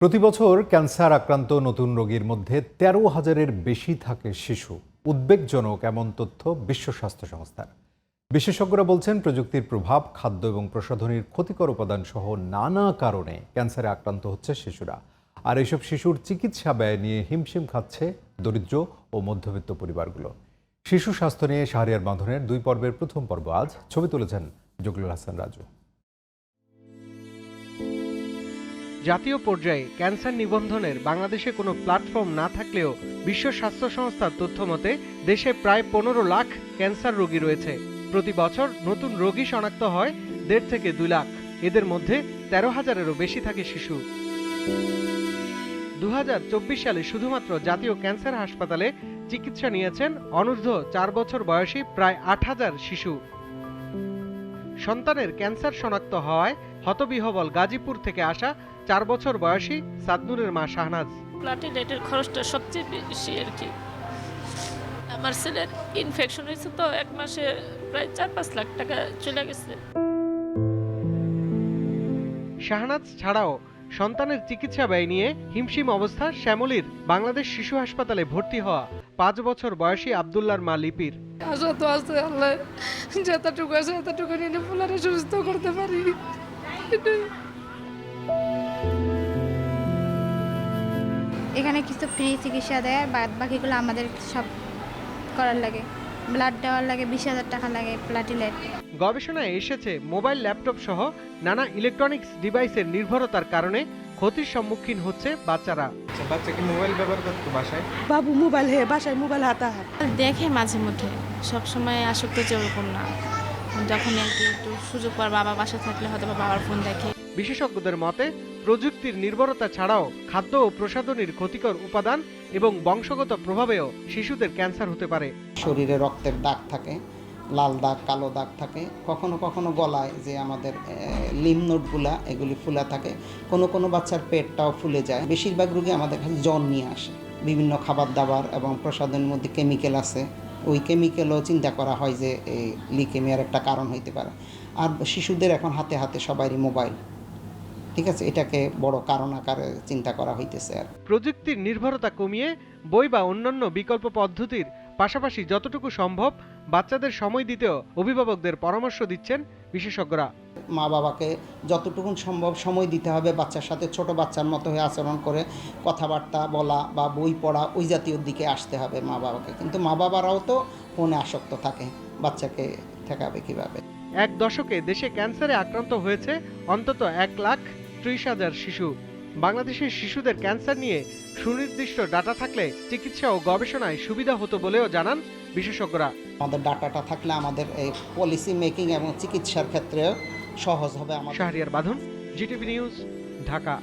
প্রতি বছর ক্যান্সার আক্রান্ত নতুন রোগীর মধ্যে ১৩,০০০-এর বেশি থাকে শিশু। উদ্বেগজনক এমন তথ্য বিশ্ব স্বাস্থ্য সংস্থার। বিশেষজ্ঞরা বলছেন, প্রযুক্তির প্রভাব, খাদ্য এবং প্রসাধনীর ক্ষতিকর উপাদান সহ নানা কারণে ক্যান্সারে আক্রান্ত হচ্ছে শিশুরা। আর এসব শিশুর চিকিৎসা ব্যয় নিয়ে হিমশিম খাচ্ছে দরিদ্র ও মধ্যবিত্ত পরিবারগুলো। শিশু স্বাস্থ্য নিয়ে শাহরিয়ার বাঁধনের ২ পর্বের প্রথম পর্ব আজ। ছবি তুলেছেন জগলুল হাসান রাজু। জাতীয় পর্যায়ে ক্যান্সার নিবন্ধনের বাংলাদেশে কোনো প্ল্যাটফর্ম না থাকলেও বিশ্ব স্বাস্থ্য সংস্থার তথ্য মতে দেশে প্রায় ১৫ লাখ ক্যান্সার রোগী রয়েছে। প্রতি বছর নতুন রোগী শনাক্ত হয় ১.৫ থেকে ২ লাখ। এদের মধ্যে ১৩,০০০-এরও বেশি থাকে শিশু। ২০২৪ সালে শুধুমাত্র জাতীয় ক্যান্সার হাসপাতালে চিকিৎসা নিয়েছেন অনূর্ধ্ব ৪ বছর বয়সী প্রায় ৮,০০০ শিশু। সন্তানের ক্যান্সার শনাক্ত হওয়ায় হতবিহ্বল গাজীপুর থেকে আসা ৪ বছর বয়সী সাদনুরের মা শাহনাজ। প্লাটিলেটের খরচটা সবচেয়ে বেশি আর কি। আমার ছেলের ইনফেকশন হয়েছে, তো ১ মাসে প্রায় ৪-৫ লাখ টাকা চলে গেছে। শাহনাজ ছাড়াও সন্তানের চিকিৎসা ব্যয় নিয়ে হিমশিম অবস্থা শ্যামলীর বাংলাদেশ শিশু হাসপাতালে ভর্তি হওয়া ৫ বছর বয়সী আব্দুল্লাহর মা লিপির। আশা তো আছে, আল্লাহ যতটুকু আছে এতটুকু নিয়ে ফুলারে সুস্থ করতে পারি। এখানে কিছু ফ্রি চিকিৎসা দেয়, বাদ বাকিগুলো আমাদের সব করার লাগে। ব্লাড দেওয়ার লাগে, ২০,০০০ টাকা লাগে প্লাটিলেট। গবেষণায় এসেছে, মোবাইল, ল্যাপটপ সহ নানা ইলেকট্রনিক্স ডিভাইসের নির্ভরতার কারণে ক্ষতির সম্মুখীন হচ্ছে বাচ্চারা। বাচ্চা কি মোবাইল ব্যবহার করতো বাসায়? বাবু মোবাইল বাসায় মোবাইল হাতা দেখে মাঝে মধ্যে, সবসময় আসক্ত যে ওরকম না। যখন একটু সুযোগ পার বাবা বাসা থাকলে হয়তো বাবার ফোন দেখে। বিশেষজ্ঞদের মতে, প্রযুক্তির নির্ভরতা ছাড়াও খাদ্য ও প্রসাধনীর ক্ষতিকর উপাদান এবং বংশগত প্রভাবেও শিশুদের ক্যান্সার হতে পারে। শরীরে রক্তের দাগ থাকে, লাল দাগ, কালো দাগ থাকে, কখনো কখনো গলায় যে আমাদের লিম্ফ নোডগুলা এগুলি ফুলা থাকে, কোনো বাচ্চার পেটটাও ফুলে যায়। বেশিরভাগ রোগী আমাদের কাছে জ্বর নিয়ে আসে। বিভিন্ন খাবার দাবার এবং প্রসাধনের মধ্যে কেমিক্যাল আছে, ওই কেমিক্যালও চিন্তা করা হয় যে এই লিউকেমিয়ার একটা কারণ হইতে পারে। আর শিশুদের এখন হাতে হাতে সবারই মোবাইল, ঠিক আছে, এটাকে বড় কারণ আকারে চিন্তা করা হইতেছে। আর প্রযুক্তির নির্ভরতা কমিয়ে বই বা অন্যান্য বিকল্প পদ্ধতির পাশাপাশি যতটুকু সম্ভব বাচ্চাদের সময় দিতেও অভিভাবকদের পরামর্শ দিচ্ছেন বিশেষজ্ঞরা। মা বাবাকে যতটুকু সম্ভব সময় দিতে হবে, বাচ্চার সাথে ছোট বাচ্চার মতো হয়ে আচরণ করে কথাবার্তা বলা বা বই পড়া ওই জাতীয় দিকে আসতে হবে মা বাবাকে। কিন্তু মা বাবারাও তো ফোনে আসক্ত থাকে, বাচ্চাকে ঠেকাবে কিভাবে? ১ দশকে দেশে ক্যান্সারে আক্রান্ত হয়েছে অন্তত ১,৩০,০০০ শিশু। বাংলাদেশের শিশুদের ক্যান্সার নিয়ে সুনির্দিষ্ট ডাটা থাকলে চিকিৎসা ও গবেষণায় সুবিধা হতো বলেও জানান বিশেষজ্ঞরা। আমাদের ডাটাটা থাকলে আমাদের এই পলিসি মেকিং এবং চিকিৎসার ক্ষেত্রে সহজ হবে। শাহরিয়ার বাঁধন, জিটিভি নিউজ, ঢাকা।